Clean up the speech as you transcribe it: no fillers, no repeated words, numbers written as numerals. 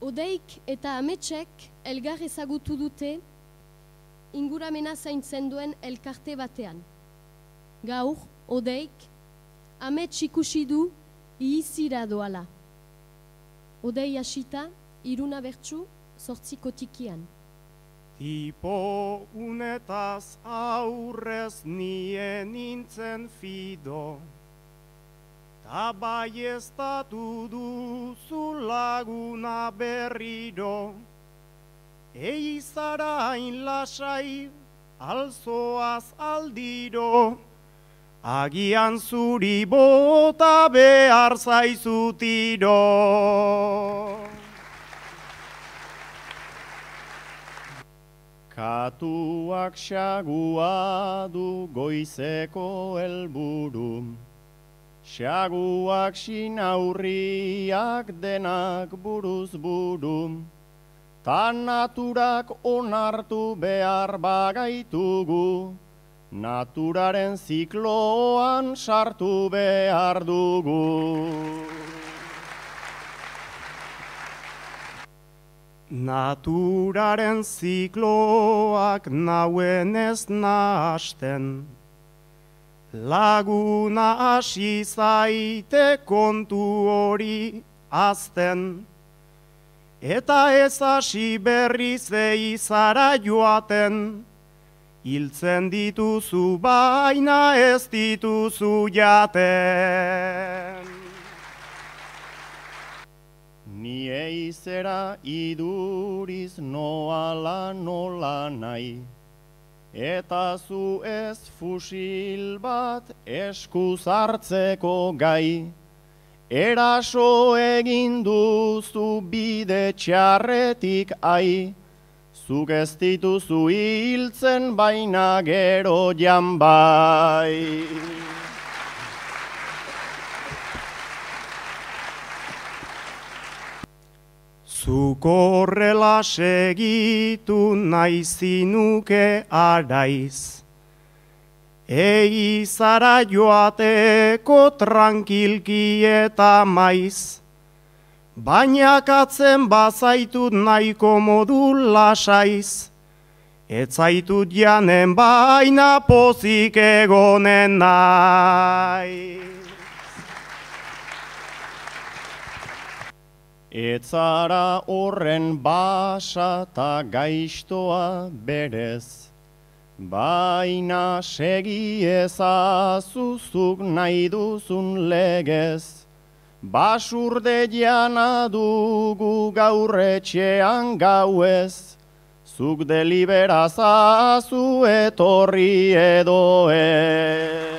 Odeik eta ametsek elgar ezagutu dute inguramena zaintzen duen elkarte batean. Gaur, Odeik, amets ikusi du ihizira doala. Odei hasita, iruna bertsu, 8 kotikian. Tipo unetaz aurrez nien nintzen fido, ta baieztatu duzu laguna berriro, eizara hain lasai, alzoaz aldiro, agian zuri bota behar zaizutiro. Katuak xagua du goizeko helburu, xaguak sinaurriak denak buruz buru, ta naturak onartu behar bagaitugu, naturaren zikloan sartu behar dugu. Naturaren zikloak nauen ez nahasten, laguna hasi zaite kontu hori azten, eta ez hasi berriz eizara joaten, hiltzen dituzu baina ez dituzu jaten. Ni eizera iduriz noala nola nahi, eta zu ez fusil bat eskuz hartzeko gai. Eraso egin duzu bide txarretik ai, zuk ez dituzu hiltzen baina gero jan bai. Zuk horrela segitu nahi zinuke araiz, eizara joateko trankilki eta maiz, baina katzen bazaitut nahiko modu lasaiz, ez zaitut janen baina pozik egonen nahi. Etzara horren basa ta gaiztoa berez, baina segi ezazuzuk nahi duzun legez. Basurde jana dugu gaur etxean gauez, zuk deliberazazu etorri edo ez.